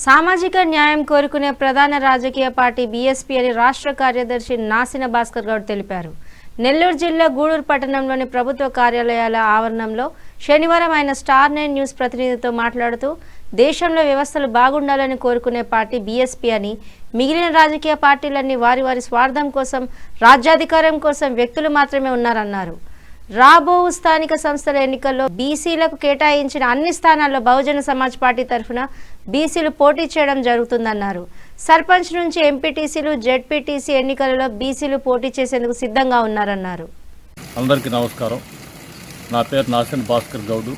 సామాజిక న్యాయం కోరుకునే ప్రధాన రాజకీయ పార్టీ బీఎస్పీ అని రాష్ట్ర కార్యదర్శి నాసిన భాస్కర్ గౌడ్ తెలిపారు. నెల్లూరు జిల్లా గూడూరు పట్టణంలోని ప్రభుత్వ కార్యాలయాల ఆవరణంలో శనివారం ఆయన స్టార్ 9 న్యూస్ ప్రతినిధితో మాట్లాడుతూ దేశంలో వ్యవస్థలు బాగుండాలని కోరుకునే పార్టీ బీఎస్పీ అని, మిగిలిన రాజకీయ పార్టీలన్నీ వారి వారి స్వార్థం కోసం, రాజ్యాధికారం కోసం వ్యక్తులు మాత్రమే ఉన్నారన్నారు. రాబో స్థానిక సంస్థల ఎన్నికల్లో బీసీలకు కేటాయించిన అన్ని స్థానాల్లో బహుజన సమాజ్ పార్టీ తరఫున బీసీలు పోటీ చేయడం జరుగుతుందన్నారు. సర్పంచ్ నుంచి ఎంపీటీసీలు, జెడ్పీటీసీ ఎన్నికలలో బీసీలు పోటీ చేసేందుకు సిద్ధంగా ఉన్నారన్నారు. అందరికీ నమస్కారం. నా పేరు నాసిన భాస్కర్ గౌడ్.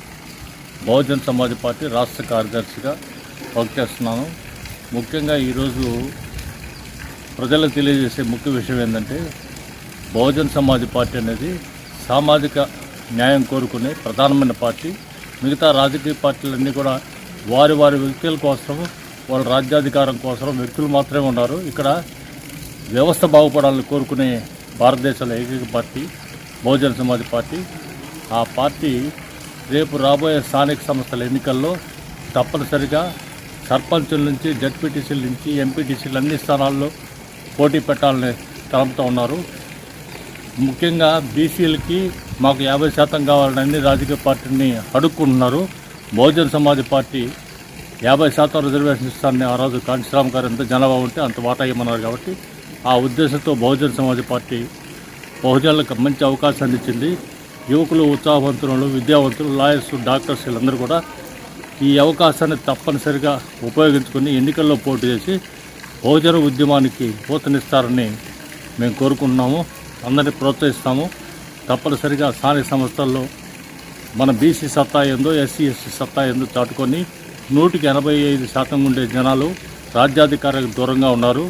బహుజన సమాజ్ పార్టీ రాష్ట్ర కార్యదర్శిగా వర్క్ చేస్తున్నాను. ముఖ్యంగా ఈరోజు ప్రజలకు తెలియజేసే ముఖ్య విషయం ఏంటంటే, బహుజన సమాజ్ పార్టీ అనేది సామాజిక న్యాయం కోరుకునే ప్రధానమైన పార్టీ. మిగతా రాజకీయ పార్టీలన్నీ కూడా వారి వారి వ్యక్తుల కోసం, వాళ్ళ రాజ్యాధికారం కోసం వ్యక్తులు మాత్రమే ఉన్నారు. ఇక్కడ వ్యవస్థ బాగుపడాలని కోరుకునే భారతదేశంలో ఏకైక పార్టీ బహుజన సమాజ్ పార్టీ. ఆ పార్టీ రేపు రాబోయే స్థానిక సంస్థల ఎన్నికల్లో తప్పనిసరిగా సర్పంచుల నుంచి, జడ్పీటీసీల నుంచి, ఎంపీటీసీలు అన్ని స్థానాల్లో పోటీ పెట్టాలని తలంపుతూ ఉన్నారు. ముఖ్యంగా బీసీలకి మాకు 50% కావాలని అన్ని రాజకీయ పార్టీని అడుక్కుంటున్నారు. బహుజన సమాజ్ పార్టీ 50% రిజర్వేషన్ ఇస్తానని ఆ రోజు కాంచీరామ్ గారు ఎంత జనాభా ఉంటే అంత వాటా ఇవ్వమన్నారు. కాబట్టి ఆ ఉద్దేశంతో బహుజన సమాజ్ పార్టీ బహుజనులకు మంచి అవకాశాన్ని ఇచ్చింది. యువకులు, ఉత్సాహవంతులు, విద్యావంతులు, లాయర్స్, డాక్టర్స్ వీళ్ళందరూ కూడా ఈ అవకాశాన్ని తప్పనిసరిగా ఉపయోగించుకొని ఎన్నికల్లో పోటీ చేసి బహుజన ఉద్యమానికి ఊతనిస్తారని మేము కోరుకుంటున్నాము. అందరినీ ప్రోత్సహిస్తాము. తప్పనిసరిగా స్థానిక సంస్థల్లో మన బీసీ సత్తా ఏందో, ఎస్సీ ఎస్టీ సత్తా ఏందో చాటుకొని 185% ఉండే జనాలు రాజ్యాధికారానికి దూరంగా ఉన్నారు.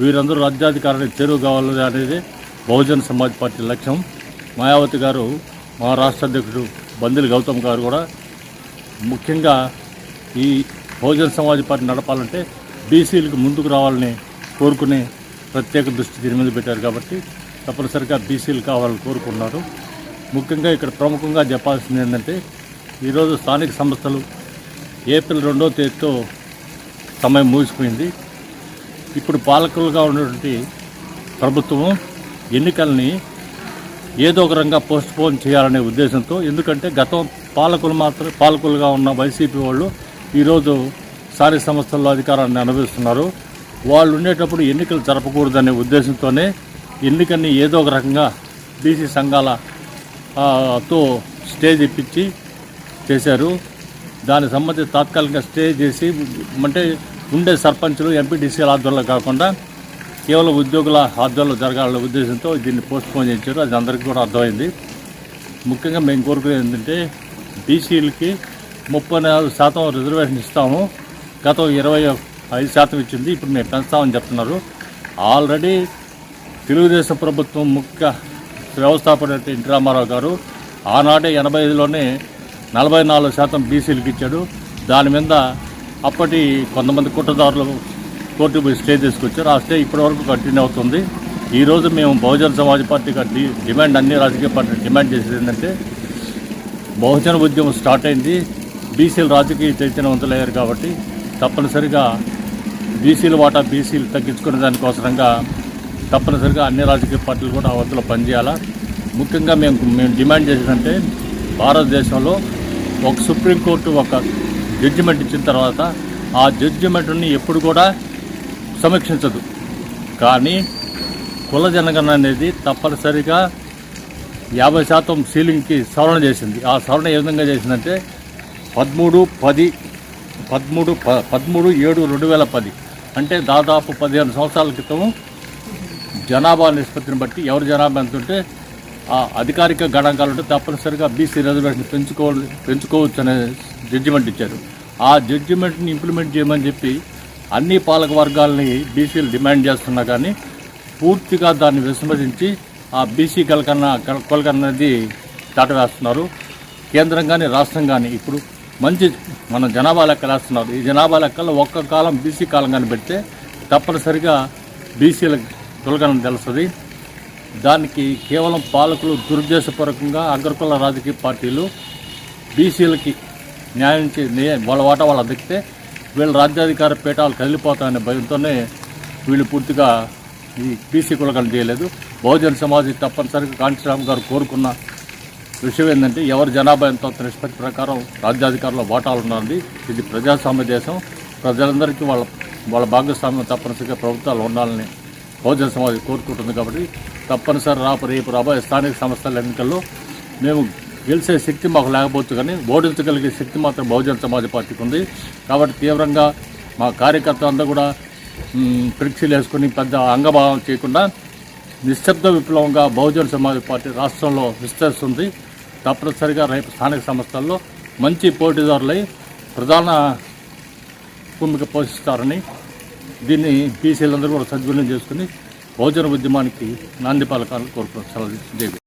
వీరందరూ రాజ్యాధికారానికి చేరువ కావాలి అనేది బహుజన సమాజ్ పార్టీ లక్ష్యం. మాయావతి గారు, మా రాష్ట్ర అధ్యక్షుడు బందిలి గౌతమ్ గారు కూడా ముఖ్యంగా ఈ బహుజన సమాజ్ పార్టీ నడపాలంటే బీసీలకు ముందుకు రావాలని కోరుకునే ప్రత్యేక దృష్టి దీని మీద పెట్టారు. కాబట్టి తప్పనిసరిగా బీసీలు కావాలని కోరుకున్నారు. ముఖ్యంగా ఇక్కడ ప్రముఖంగా చెప్పాల్సింది ఏంటంటే, ఈరోజు స్థానిక సంస్థలు ఏప్రిల్ 2వ తేదీతో సమయం ముగిసిపోయింది. ఇప్పుడు పాలకులుగా ఉన్నటువంటి ప్రభుత్వం ఎన్నికల్ని ఏదో ఒక రంగా పోస్ట్పోన్ చేయాలనే ఉద్దేశంతో, ఎందుకంటే గతం పాలకులుగా ఉన్న వైసీపీ వాళ్ళు ఈరోజు స్థానిక సంస్థల్లో అధికారాన్ని అనుభవిస్తున్నారు. వాళ్ళు ఉండేటప్పుడు ఎన్నికలు జరపకూడదనే ఉద్దేశంతోనే ఎన్నికల్ని ఏదో ఒక రకంగా బీసీ సంఘాలతో స్టేజ్ ఇప్పించి చేశారు. దానికి సంబంధించి తాత్కాలికంగా స్టే చేసి, అంటే ఉండే సర్పంచులు, ఎంపీటీసీల ఆధ్వర్యంలో కాకుండా కేవలం ఉద్యోగుల ఆధ్వర్యంలో జరగాలనే ఉద్దేశంతో దీన్ని పోస్ట్పోన్ చేశారు. అది అందరికీ కూడా అర్థమైంది. ముఖ్యంగా మేము కోరుకునేది ఏంటంటే, బీసీలకి 34% రిజర్వేషన్ ఇస్తాము. గతం 25% ఇచ్చింది, ఇప్పుడు మేము పెంచుతామని చెప్తున్నారు. ఆల్రెడీ తెలుగుదేశం ప్రభుత్వం ముఖ్య వ్యవస్థాపకుడు ఎన్టీ రామారావు గారు ఆనాడే 85లోనే 44% బీసీలకు ఇచ్చాడు. దాని మీద అప్పటి కొంతమంది కుట్రదారులు కోర్టు పోయి స్టే తీసుకొచ్చారు. ఆ స్టే ఇప్పటివరకు కంటిన్యూ అవుతుంది. ఈరోజు మేము బహుజన సమాజ్ పార్టీకి డిమాండ్, అన్ని రాజకీయ పార్టీలు డిమాండ్ చేసేది ఏంటంటే, బహుజన ఉద్యమం స్టార్ట్ అయింది, బీసీలు రాజకీయ చైతన్యవంతులయ్యారు. కాబట్టి తప్పనిసరిగా బీసీల వాటా బీసీలు తగ్గించుకునే దానికోసరంగా తప్పనిసరిగా అన్ని రాజకీయ పార్టీలు కూడా ఆ వద్దలో పనిచేయాలా. ముఖ్యంగా మేము డిమాండ్ చేసేదంటే, భారతదేశంలో ఒక సుప్రీంకోర్టు ఒక జడ్జిమెంట్ ఇచ్చిన తర్వాత ఆ జడ్జిమెంట్ని ఎప్పుడు కూడా సమీక్షించదు. కానీ కుల జనగణన అనేది తప్పనిసరిగా 50% సీలింగ్కి సవరణ చేసింది. ఆ సవరణ ఏ విధంగా చేసిందంటే, 13/7/2010 అంటే దాదాపు 15 సంవత్సరాల క్రితం జనాభా నిష్పత్తిని బట్టి ఎవరి జనాభా ఎంత ఉంటే ఆ అధికారిక గణాంకాలు ఉంటే తప్పనిసరిగా బీసీ రిజర్వేషన్ పెంచుకోవచ్చు అనే జడ్జిమెంట్ ఇచ్చారు. ఆ జడ్జిమెంట్ని ఇంప్లిమెంట్ చేయమని చెప్పి అన్ని పాలక వర్గాలని బీసీలు డిమాండ్ చేస్తున్నా కానీ పూర్తిగా దాన్ని విస్మరించి ఆ బీసీ కొలకన్న అనేది దాటవేస్తున్నారు. కేంద్రం కానీ రాష్ట్రం కానీ ఇప్పుడు మంచి మన జనాభా లెక్కలు వేస్తున్నారు. ఈ జనాభా లెక్కల్లో ఒక్క కాలం బీసీ కాలం కానీ పెడితే తప్పనిసరిగా బీసీల తొలగనం తెలుస్తుంది. దానికి కేవలం పాలకులు దురుద్దేశపూర్వకంగా అగ్రకుల రాజకీయ పార్టీలు బీసీలకి న్యాయం వాళ్ళ వాటా వాళ్ళు దక్కితే వీళ్ళ రాజ్యాధికార పీఠాలు కదిలిపోతాయనే భయంతోనే వీళ్ళు పూర్తిగా ఈ బీసీ కులగణన చేయలేదు. బహుజన సమాజ్ తప్పనిసరిగా కాంచీరామ్ గారు కోరుకున్న విషయం ఏంటంటే ఎవరి జనాభా ఎంత నిష్పత్తి ప్రకారం రాజ్యాధికారంలో వాటాలు ఉండాలి. ఇది ప్రజాస్వామ్య దేశం, ప్రజలందరికీ వాళ్ళ భాగస్వామ్యం తప్పనిసరిగా ప్రభుత్వాలు ఉండాలని బహుజన సమాజ్ కోరుకుంటుంది. కాబట్టి తప్పనిసరి రేపు రాబోయే స్థానిక సంస్థల ఎన్నికల్లో మేము గెలిచే శక్తి మాకు లేకపోవచ్చు, కానీ ఓడించగలిగే శక్తి మాత్రం బహుజన సమాజ్ పార్టీకి ఉంది. కాబట్టి తీవ్రంగా మా కార్యకర్తలందరూ కూడా పరీక్షలు వేసుకుని పెద్ద అంగభావం చేయకుండా నిశ్శబ్ద విప్లవంగా బహుజన సమాజ్ పార్టీ రాష్ట్రంలో విస్తరిస్తుంది. తప్పనిసరిగా రేపు స్థానిక సంస్థల్లో మంచి పోటీదారులై ప్రధాన భూమిక పోషిస్తారని, దీన్ని బీసీలందరూ కూడా సద్వినియోగం చేసుకుని బహుజన ఉద్యమానికి నాంది పలకాలని కోరుకుంటున్నారు.